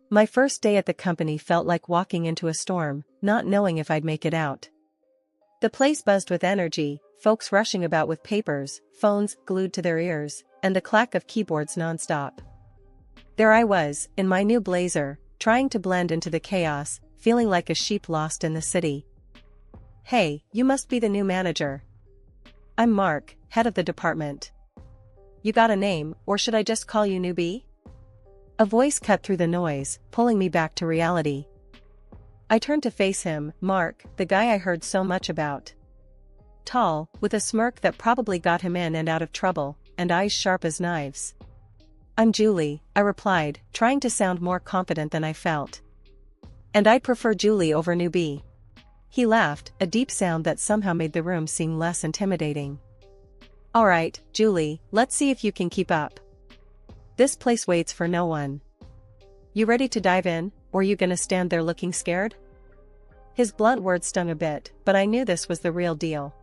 My first day at the company felt like walking into a storm, not knowing if I'd make it out. The place buzzed with energy, folks rushing about with papers, phones glued to their ears, and the clack of keyboards nonstop. There I was, in my new blazer, trying to blend into the chaos, feeling like a sheep lost in the city. "Hey, you must be the new manager." "I'm Mark, head of the department." "You got a name, or should I just call you Newbie?" A voice cut through the noise, pulling me back to reality. I turned to face him, Mark, the guy I heard so much about. Tall, with a smirk that probably got him in and out of trouble, and eyes sharp as knives. "I'm Julie," I replied, trying to sound more confident than I felt. "And I'd prefer Julie over Newbie." He laughed, a deep sound that somehow made the room seem less intimidating. "Alright, Julie, let's see if you can keep up. This place waits for no one. You ready to dive in, or you gonna stand there looking scared?" His blunt words stung a bit, but I knew this was the real deal.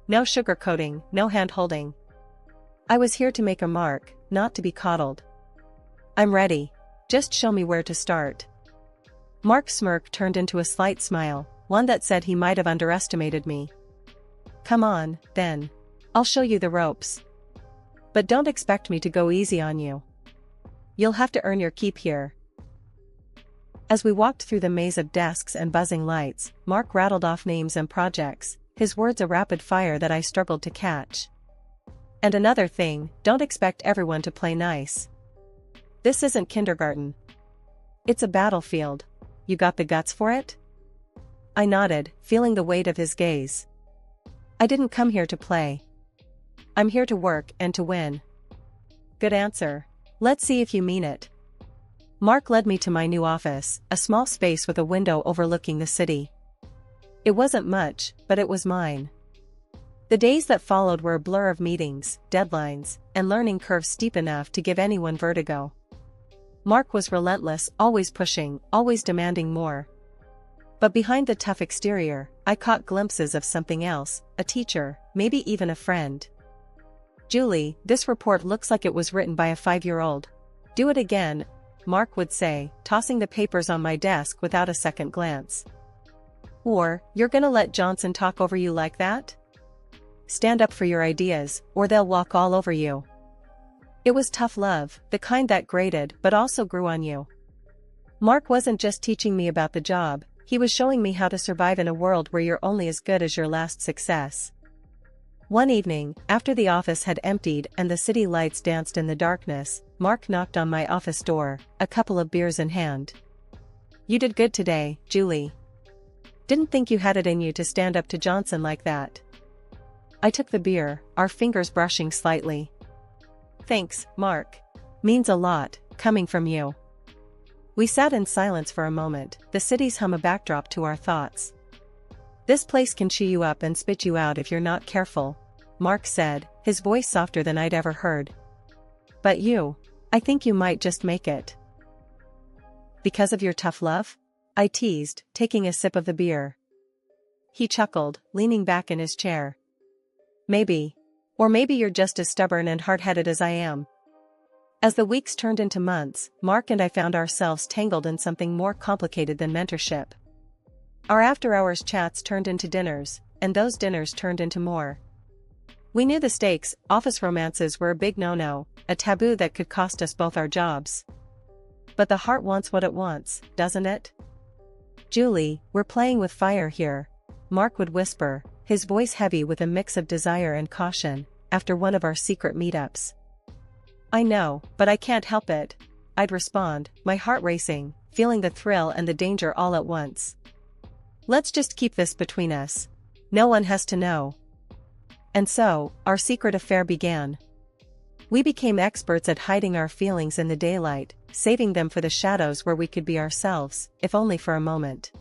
No sugarcoating, no hand-holding. I was here to make a mark, not to be coddled. "I'm ready. Just show me where to start." Mark's smirk turned into a slight smile, one that said he might have underestimated me. "Come on, then. I'll show you the ropes. But don't expect me to go easy on you. You'll have to earn your keep here." As we walked through the maze of desks and buzzing lights, Mark rattled off names and projects, his words a rapid fire that I struggled to catch. "And another thing, don't expect everyone to play nice. This isn't kindergarten. It's a battlefield. You got the guts for it?" I nodded, feeling the weight of his gaze. "I didn't come here to play. I'm here to work and to win." "Good answer. Let's see if you mean it." Mark led me to my new office, a small space with a window overlooking the city. It wasn't much, but it was mine. The days that followed were a blur of meetings, deadlines, and learning curves steep enough to give anyone vertigo. Mark was relentless, always pushing, always demanding more. But behind the tough exterior, I caught glimpses of something else, a teacher, maybe even a friend. "Julie, this report looks like it was written by a 5-year-old. Do it again," Mark would say, tossing the papers on my desk without a second glance. "Or, you're gonna let Johnson talk over you like that? Stand up for your ideas, or they'll walk all over you." It was tough love, the kind that grated but also grew on you. Mark wasn't just teaching me about the job, he was showing me how to survive in a world where you're only as good as your last success. One evening, after the office had emptied and the city lights danced in the darkness, Mark knocked on my office door, a couple of beers in hand. "You did good today, Julie. Didn't think you had it in you to stand up to Johnson like that." I took the beer, our fingers brushing slightly. "Thanks, Mark. Means a lot, coming from you." We sat in silence for a moment, the city's hum a backdrop to our thoughts. "This place can chew you up and spit you out if you're not careful," Mark said, his voice softer than I'd ever heard. "But you, I think you might just make it." "Because of your tough love?" I teased, taking a sip of the beer. He chuckled, leaning back in his chair. "Maybe. Or maybe you're just as stubborn and hard-headed as I am." As the weeks turned into months, Mark and I found ourselves tangled in something more complicated than mentorship. Our after-hours chats turned into dinners, and those dinners turned into more. We knew the stakes, office romances were a big no-no, a taboo that could cost us both our jobs. But the heart wants what it wants, doesn't it? "Julie, we're playing with fire here," Mark would whisper, his voice heavy with a mix of desire and caution, after one of our secret meetups. "I know, but I can't help it," I'd respond, my heart racing, feeling the thrill and the danger all at once. "Let's just keep this between us. No one has to know." And so, our secret affair began. We became experts at hiding our feelings in the daylight, saving them for the shadows where we could be ourselves, if only for a moment.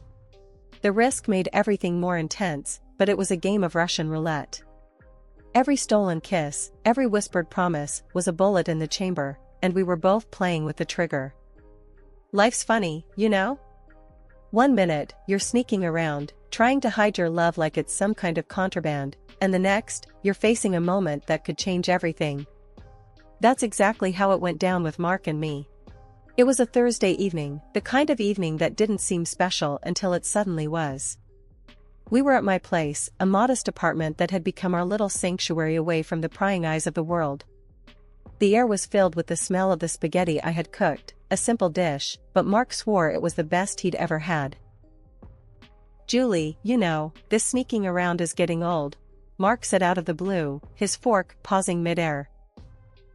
The risk made everything more intense, but it was a game of Russian roulette. Every stolen kiss, every whispered promise, was a bullet in the chamber, and we were both playing with the trigger. Life's funny, you know? One minute, you're sneaking around, trying to hide your love like it's some kind of contraband, and the next, you're facing a moment that could change everything. That's exactly how it went down with Mark and me. It was a Thursday evening, the kind of evening that didn't seem special until it suddenly was. We were at my place, a modest apartment that had become our little sanctuary away from the prying eyes of the world. The air was filled with the smell of the spaghetti I had cooked, a simple dish, but Mark swore it was the best he'd ever had. "Julie, you know, this sneaking around is getting old," Mark said out of the blue, his fork pausing mid-air.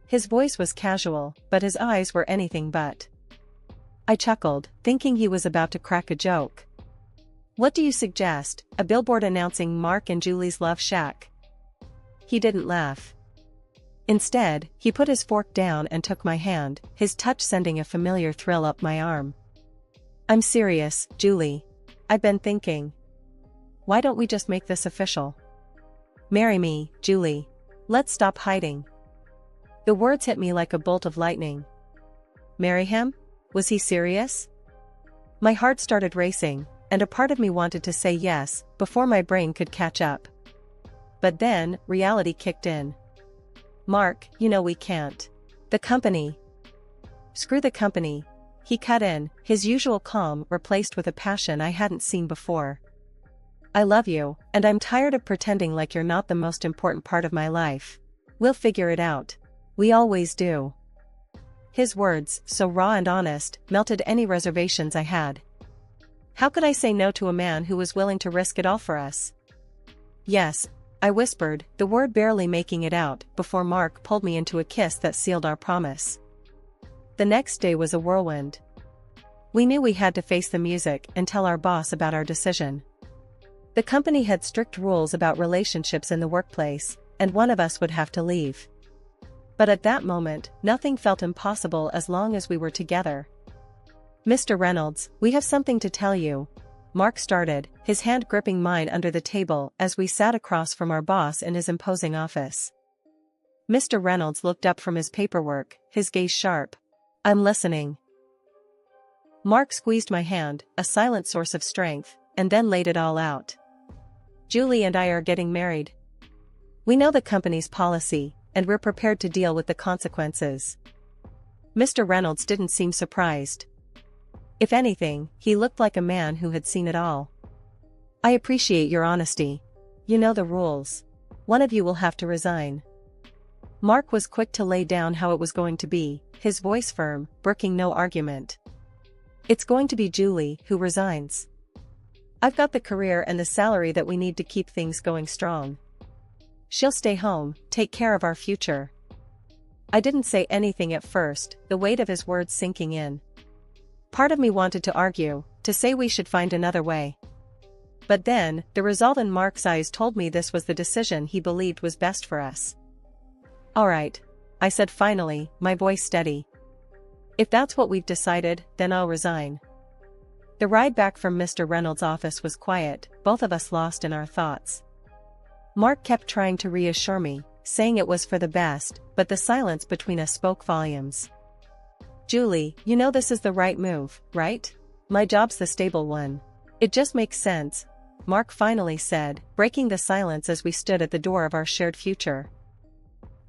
His voice was casual, but his eyes were anything but. I chuckled, thinking he was about to crack a joke. "What do you suggest, a billboard announcing Mark and Julie's love shack?" He didn't laugh. Instead, he put his fork down and took my hand, his touch sending a familiar thrill up my arm. "I'm serious, Julie. I've been thinking. Why don't we just make this official? Marry me, Julie. Let's stop hiding." The words hit me like a bolt of lightning. Marry him? Was he serious? My heart started racing, and a part of me wanted to say yes, before my brain could catch up. But then, reality kicked in. "Mark, you know we can't. The company." "Screw the company," he cut in, his usual calm replaced with a passion I hadn't seen before. "I love you, and I'm tired of pretending like you're not the most important part of my life. We'll figure it out. We always do." His words, so raw and honest, melted any reservations I had. How could I say no to a man who was willing to risk it all for us? "Yes," I whispered, the word barely making it out, before Mark pulled me into a kiss that sealed our promise. The next day was a whirlwind. We knew we had to face the music and tell our boss about our decision. The company had strict rules about relationships in the workplace, and one of us would have to leave. But at that moment, nothing felt impossible as long as we were together. "Mr. Reynolds, we have something to tell you," Mark started, his hand gripping mine under the table as we sat across from our boss in his imposing office. Mr. Reynolds looked up from his paperwork, his gaze sharp. "I'm listening." Mark squeezed my hand, a silent source of strength, and then laid it all out. "Julie and I are getting married. We know the company's policy, and we're prepared to deal with the consequences." Mr. Reynolds didn't seem surprised. If anything, he looked like a man who had seen it all. "I appreciate your honesty. You know the rules. One of you will have to resign." Mark was quick to lay down how it was going to be, his voice firm, brooking no argument. "It's going to be Julie who resigns. I've got the career and the salary that we need to keep things going strong. She'll stay home, take care of our future." I didn't say anything at first, the weight of his words sinking in. Part of me wanted to argue, to say we should find another way. But then, the resolve in Mark's eyes told me this was the decision he believed was best for us. "All right," I said finally, my voice steady. "If that's what we've decided, then I'll resign." The ride back from Mr. Reynolds' office was quiet, both of us lost in our thoughts. Mark kept trying to reassure me, saying it was for the best, but the silence between us spoke volumes. "Julie, you know this is the right move, right? My job's the stable one. It just makes sense," Mark finally said, breaking the silence as we stood at the door of our shared future.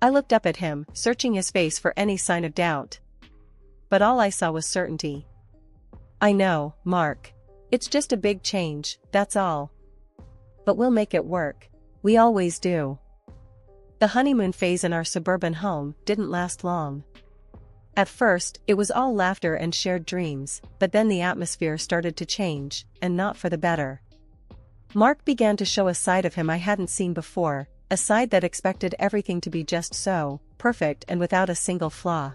I looked up at him, searching his face for any sign of doubt. But all I saw was certainty. "I know, Mark. It's just a big change, that's all. But we'll make it work. We always do." The honeymoon phase in our suburban home didn't last long. At first, it was all laughter and shared dreams, but then the atmosphere started to change, and not for the better. Mark began to show a side of him I hadn't seen before, a side that expected everything to be just so, perfect and without a single flaw.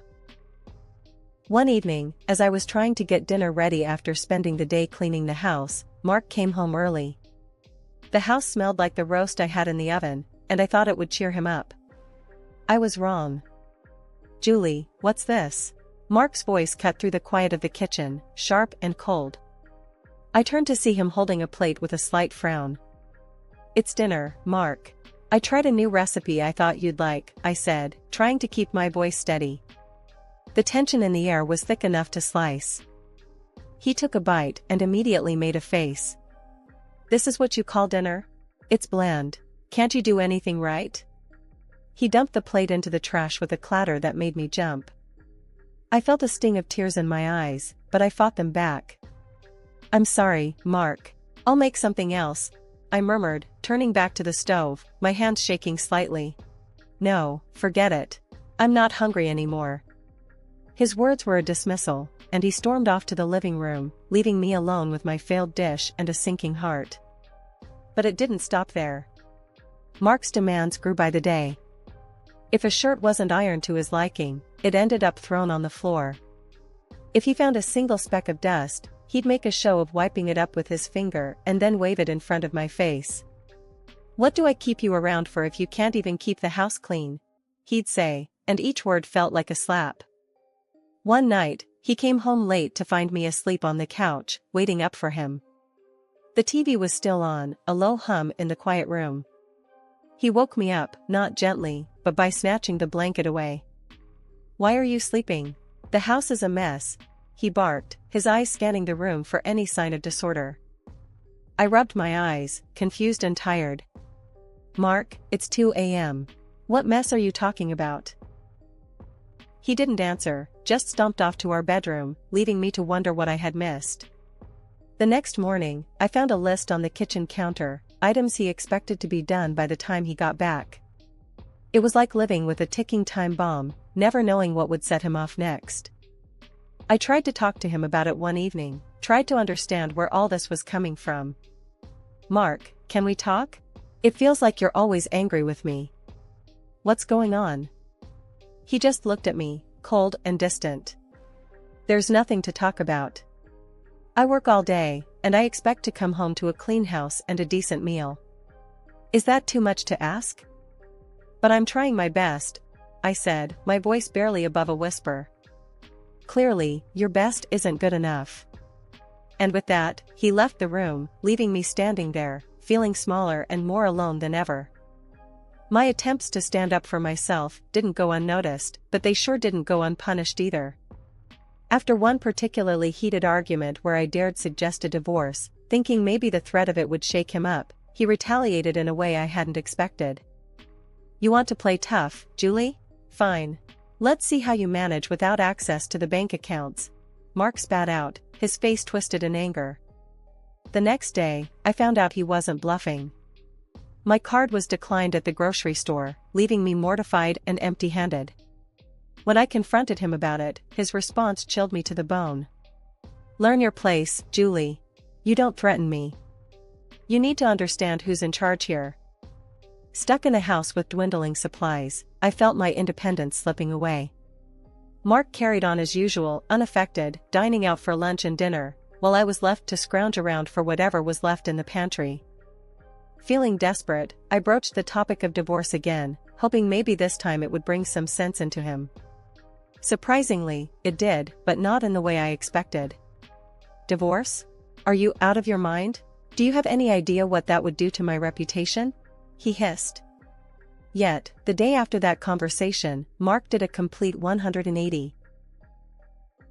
One evening, as I was trying to get dinner ready after spending the day cleaning the house, Mark came home early. The house smelled like the roast I had in the oven, and I thought it would cheer him up. I was wrong. "Julie, what's this?" Mark's voice cut through the quiet of the kitchen, sharp and cold. I turned to see him holding a plate with a slight frown. "It's dinner, Mark. I tried a new recipe I thought you'd like," I said, trying to keep my voice steady. The tension in the air was thick enough to slice. He took a bite and immediately made a face. "This is what you call dinner? It's bland. Can't you do anything right?" He dumped the plate into the trash with a clatter that made me jump. I felt a sting of tears in my eyes, but I fought them back. "I'm sorry, Mark. I'll make something else," I murmured, turning back to the stove, my hands shaking slightly. "No, forget it. I'm not hungry anymore." His words were a dismissal, and he stormed off to the living room, leaving me alone with my failed dish and a sinking heart. But it didn't stop there. Mark's demands grew by the day. If a shirt wasn't ironed to his liking, it ended up thrown on the floor. If he found a single speck of dust, he'd make a show of wiping it up with his finger and then wave it in front of my face. "What do I keep you around for if you can't even keep the house clean?" he'd say, and each word felt like a slap. One night, he came home late to find me asleep on the couch, waiting up for him. The TV was still on, a low hum in the quiet room. He woke me up, not gently, but by snatching the blanket away. "Why are you sleeping? The house is a mess," he barked, his eyes scanning the room for any sign of disorder. I rubbed my eyes, confused and tired. "Mark, it's 2 a.m. What mess are you talking about?" He didn't answer, just stomped off to our bedroom, leaving me to wonder what I had missed. The next morning, I found a list on the kitchen counter, items he expected to be done by the time he got back. It was like living with a ticking time bomb, never knowing what would set him off next. I tried to talk to him about it one evening, tried to understand where all this was coming from. "Mark, can we talk? It feels like you're always angry with me. What's going on?" He just looked at me, cold and distant. "There's nothing to talk about. I work all day, and I expect to come home to a clean house and a decent meal. Is that too much to ask?" "But I'm trying my best," I said, my voice barely above a whisper. "Clearly, your best isn't good enough." And with that, he left the room, leaving me standing there, feeling smaller and more alone than ever. My attempts to stand up for myself didn't go unnoticed, but they sure didn't go unpunished either. After one particularly heated argument where I dared suggest a divorce, thinking maybe the threat of it would shake him up, he retaliated in a way I hadn't expected. "You want to play tough, Julie? Fine. Let's see how you manage without access to the bank accounts," Mark spat out, his face twisted in anger. The next day, I found out he wasn't bluffing. My card was declined at the grocery store, leaving me mortified and empty-handed. When I confronted him about it, his response chilled me to the bone. "Learn your place, Julie. You don't threaten me. You need to understand who's in charge here." Stuck in a house with dwindling supplies, I felt my independence slipping away. Mark carried on as usual, unaffected, dining out for lunch and dinner, while I was left to scrounge around for whatever was left in the pantry. Feeling desperate, I broached the topic of divorce again, hoping maybe this time it would bring some sense into him. Surprisingly, it did, but not in the way I expected. "Divorce? Are you out of your mind? Do you have any idea what that would do to my reputation?" he hissed. Yet, the day after that conversation, Mark did a complete 180.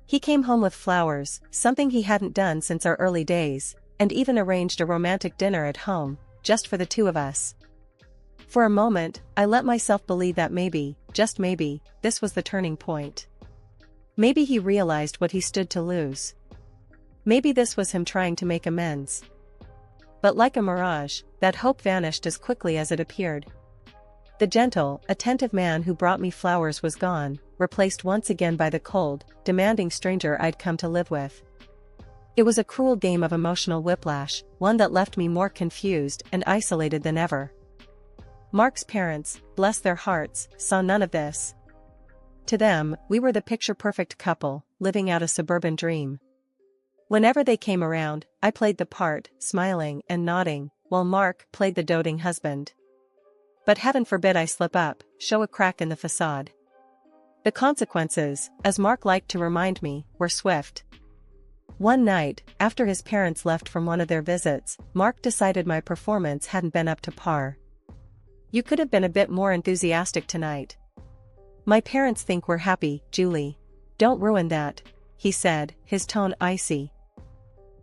He came home with flowers, something he hadn't done since our early days, and even arranged a romantic dinner at home, just for the two of us. For a moment, I let myself believe that maybe, just maybe, this was the turning point. Maybe he realized what he stood to lose. Maybe this was him trying to make amends. But like a mirage, that hope vanished as quickly as it appeared. The gentle, attentive man who brought me flowers was gone, replaced once again by the cold, demanding stranger I'd come to live with. It was a cruel game of emotional whiplash, one that left me more confused and isolated than ever. Mark's parents, bless their hearts, saw none of this. To them, we were the picture-perfect couple, living out a suburban dream. Whenever they came around, I played the part, smiling and nodding, while Mark played the doting husband. But heaven forbid I slip up, show a crack in the facade. The consequences, as Mark liked to remind me, were swift. One night, after his parents left from one of their visits, Mark decided my performance hadn't been up to par. "You could have been a bit more enthusiastic tonight. My parents think we're happy, Julie. Don't ruin that," he said, his tone icy.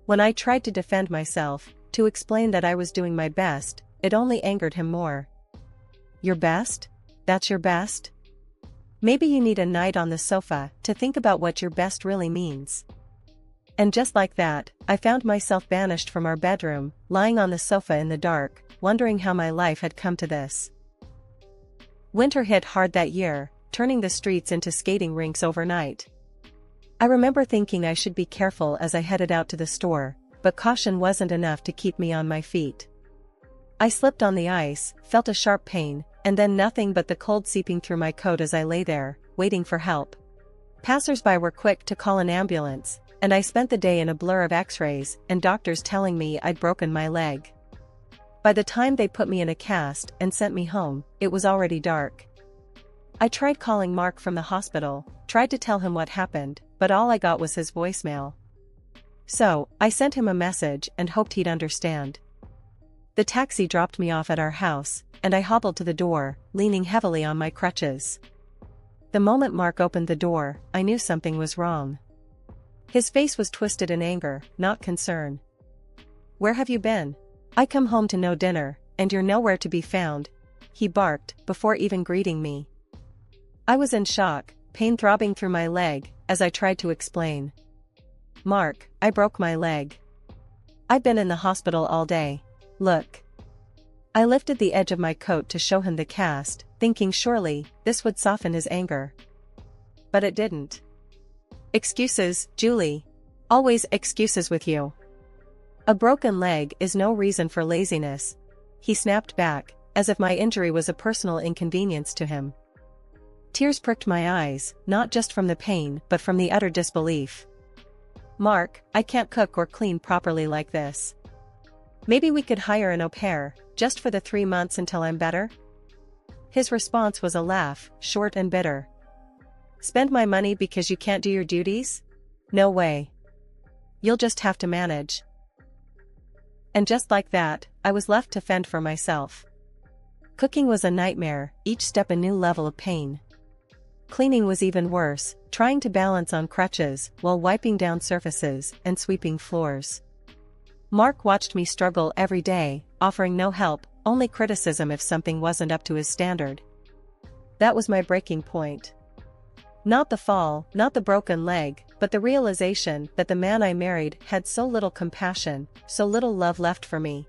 When I tried to defend myself, to explain that I was doing my best, it only angered him more. "Your best? That's your best? Maybe you need a night on the sofa to think about what your best really means. And just like that, I found myself banished from our bedroom, lying on the sofa in the dark, wondering how my life had come to this. Winter hit hard that year, turning the streets into skating rinks overnight. I remember thinking I should be careful as I headed out to the store, but caution wasn't enough to keep me on my feet. I slipped on the ice, felt a sharp pain, and then nothing but the cold seeping through my coat as I lay there, waiting for help. Passers-by were quick to call an ambulance, and I spent the day in a blur of x-rays and doctors telling me I'd broken my leg. By the time they put me in a cast and sent me home, it was already dark. I tried calling Mark from the hospital, tried to tell him what happened, but all I got was his voicemail. So, I sent him a message and hoped he'd understand. The taxi dropped me off at our house, and I hobbled to the door, leaning heavily on my crutches. The moment Mark opened the door, I knew something was wrong. His face was twisted in anger, not concern. "Where have you been? I come home to no dinner, and you're nowhere to be found," he barked, before even greeting me. I was in shock, pain throbbing through my leg, as I tried to explain. "Mark, I broke my leg. I've been in the hospital all day. Look." I lifted the edge of my coat to show him the cast, thinking surely this would soften his anger. But it didn't. "Excuses, Julie. Always excuses with you. A broken leg is no reason for laziness," he snapped back, as if my injury was a personal inconvenience to him. Tears pricked my eyes, not just from the pain but from the utter disbelief. "Mark, I can't cook or clean properly like this. Maybe we could hire an au pair, just for the 3 months until I'm better?" His response was a laugh, short and bitter. "Spend my money because you can't do your duties? No way. You'll just have to manage." And just like that, I was left to fend for myself. Cooking was a nightmare, each step a new level of pain. Cleaning was even worse, trying to balance on crutches while wiping down surfaces and sweeping floors. Mark watched me struggle every day, offering no help, only criticism if something wasn't up to his standard. That was my breaking point. Not the fall, not the broken leg, but the realization that the man I married had so little compassion, so little love left for me.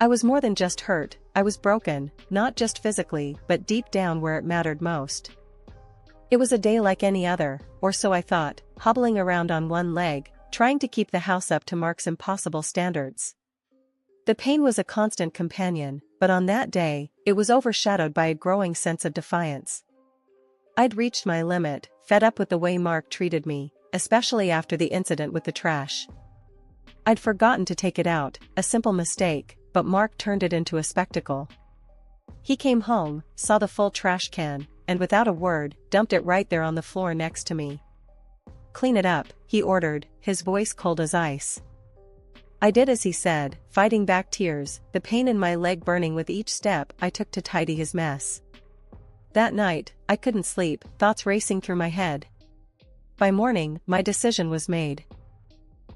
I was more than just hurt, I was broken, not just physically but deep down where it mattered most. It was a day like any other, or so I thought, hobbling around on one leg, trying to keep the house up to Mark's impossible standards. The pain was a constant companion, but on that day, it was overshadowed by a growing sense of defiance. I'd reached my limit, fed up with the way Mark treated me, especially after the incident with the trash. I'd forgotten to take it out, a simple mistake, but Mark turned it into a spectacle. He came home, saw the full trash can, and without a word, dumped it right there on the floor next to me. "Clean it up," he ordered, his voice cold as ice. I did as he said, fighting back tears, the pain in my leg burning with each step I took to tidy his mess. That night, I couldn't sleep, thoughts racing through my head. By morning, my decision was made.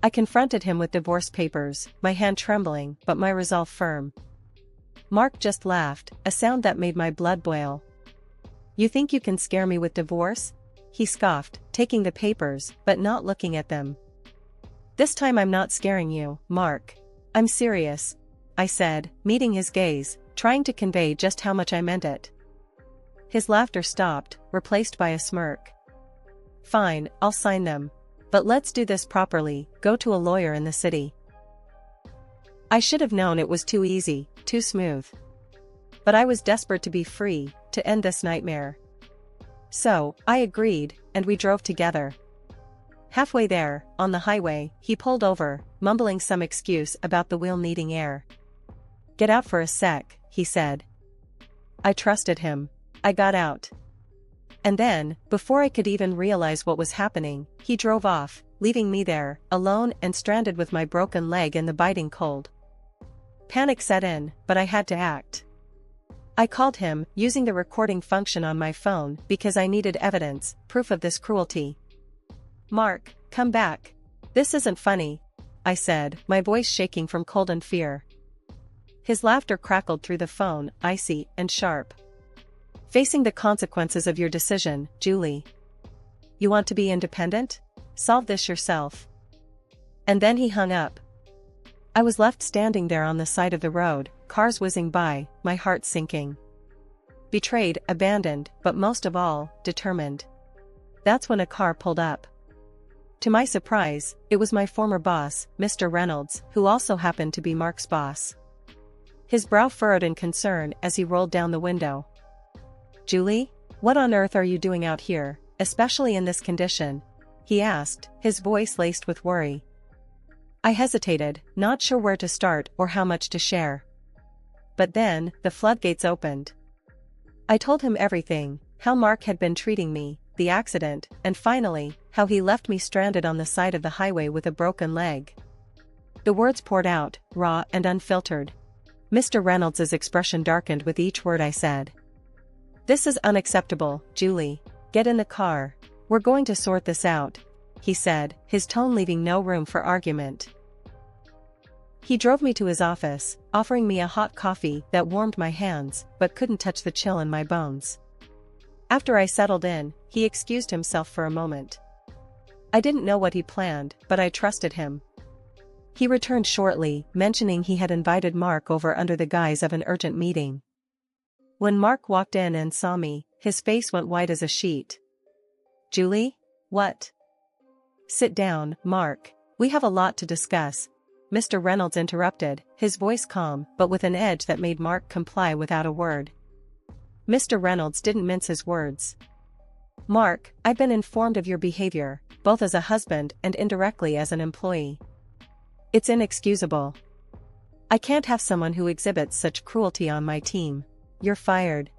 I confronted him with divorce papers, my hand trembling, but my resolve firm. Mark just laughed, a sound that made my blood boil. "You think you can scare me with divorce?" he scoffed, taking the papers, but not looking at them. "This time I'm not scaring you, Mark. I'm serious," I said, meeting his gaze, trying to convey just how much I meant it. His laughter stopped, replaced by a smirk. "Fine, I'll sign them. But let's do this properly, go to a lawyer in the city." I should have known it was too easy, too smooth. But I was desperate to be free, to end this nightmare. So, I agreed, and we drove together. Halfway there, on the highway, he pulled over, mumbling some excuse about the wheel needing air. "Get out for a sec," he said. I trusted him. I got out. And then, before I could even realize what was happening, he drove off, leaving me there, alone and stranded with my broken leg in the biting cold. Panic set in, but I had to act. I called him, using the recording function on my phone because I needed evidence, proof of this cruelty. "Mark, come back. This isn't funny," I said, my voice shaking from cold and fear. His laughter crackled through the phone, icy and sharp. Facing the consequences of your decision, Julie. You want to be independent? Solve this yourself. And then he hung up. I was left standing there on the side of the road, cars whizzing by, my heart sinking. Betrayed, abandoned, but most of all, determined. That's when a car pulled up. To my surprise, it was my former boss, Mr. Reynolds, who also happened to be Mark's boss. His brow furrowed in concern as he rolled down the window. Julie, what on earth are you doing out here, especially in this condition? He asked, his voice laced with worry. I hesitated, not sure where to start or how much to share. But then, the floodgates opened. I told him everything, how Mark had been treating me, the accident, and finally, how he left me stranded on the side of the highway with a broken leg. The words poured out, raw and unfiltered. Mr. Reynolds' expression darkened with each word I said. This is unacceptable, Julie. Get in the car. We're going to sort this out, he said, his tone leaving no room for argument. He drove me to his office, offering me a hot coffee that warmed my hands, but couldn't touch the chill in my bones. After I settled in, he excused himself for a moment. I didn't know what he planned, but I trusted him. He returned shortly, mentioning he had invited Mark over under the guise of an urgent meeting. When Mark walked in and saw me, his face went white as a sheet. Julie? What? Sit down, Mark. We have a lot to discuss, Mr. Reynolds interrupted, his voice calm but with an edge that made Mark comply without a word. Mr. Reynolds didn't mince his words. Mark, I've been informed of your behavior, both as a husband and indirectly as an employee. It's inexcusable. I can't have someone who exhibits such cruelty on my team. You're fired.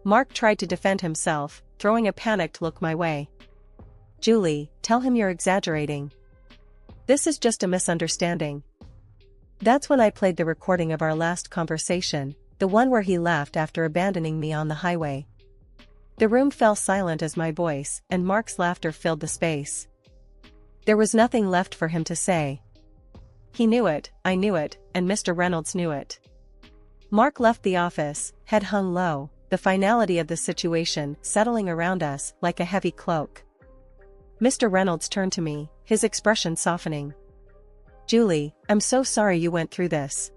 Mark tried to defend himself, throwing a panicked look my way. Julie, tell him you're exaggerating. This is just a misunderstanding. That's when I played the recording of our last conversation, the one where he laughed after abandoning me on the highway. The room fell silent as my voice and Mark's laughter filled the space. There was nothing left for him to say. He knew it, I knew it, and Mr. Reynolds knew it. Mark left the office, head hung low, the finality of the situation settling around us like a heavy cloak. Mr. Reynolds turned to me, his expression softening. Julie, I'm so sorry you went through this.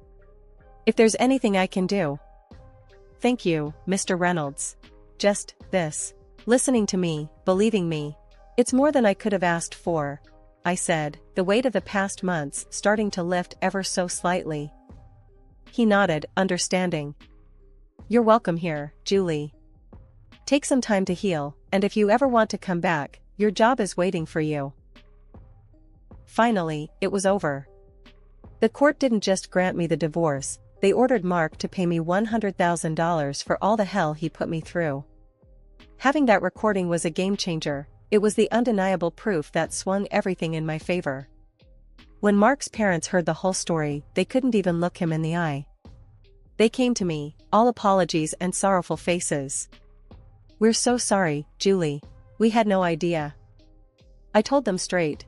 If there's anything I can do. Thank you, Mr. Reynolds. Just this. Listening to me, believing me. It's more than I could have asked for, I said, the weight of the past months starting to lift ever so slightly. He nodded, understanding. You're welcome here, Julie. Take some time to heal, and if you ever want to come back, your job is waiting for you. Finally, it was over. The court didn't just grant me the divorce, they ordered Mark to pay me $100,000 for all the hell he put me through. Having that recording was a game changer, it was the undeniable proof that swung everything in my favor. When Mark's parents heard the whole story, they couldn't even look him in the eye. They came to me, all apologies and sorrowful faces. We're so sorry, Julie. We had no idea. I told them straight.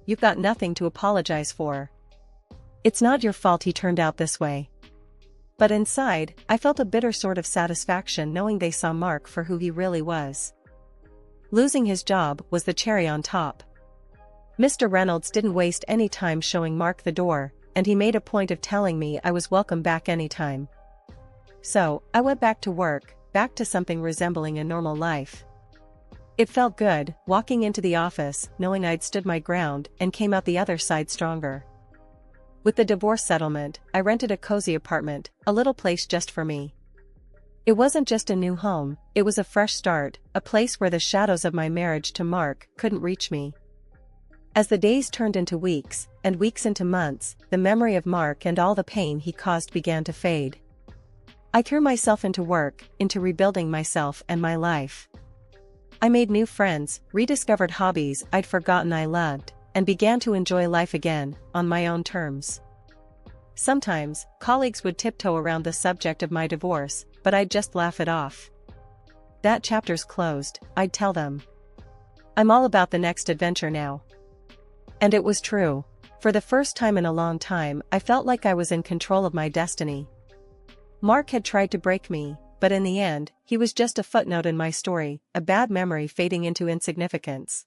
You've got nothing to apologize for. It's not your fault he turned out this way. But inside, I felt a bitter sort of satisfaction knowing they saw Mark for who he really was. Losing his job was the cherry on top. Mr. Reynolds didn't waste any time showing Mark the door, and he made a point of telling me I was welcome back anytime. So, I went back to work, back to something resembling a normal life. It felt good, walking into the office, knowing I'd stood my ground and came out the other side stronger. With the divorce settlement, I rented a cozy apartment, a little place just for me. It wasn't just a new home, it was a fresh start, a place where the shadows of my marriage to Mark couldn't reach me. As the days turned into weeks, and weeks into months, the memory of Mark and all the pain he caused began to fade. I threw myself into work, into rebuilding myself and my life. I made new friends, rediscovered hobbies I'd forgotten I loved, and began to enjoy life again, on my own terms. Sometimes, colleagues would tiptoe around the subject of my divorce, but I'd just laugh it off. That chapter's closed, I'd tell them. I'm all about the next adventure now. And it was true. For the first time in a long time, I felt like I was in control of my destiny. Mark had tried to break me, but in the end, he was just a footnote in my story, a bad memory fading into insignificance.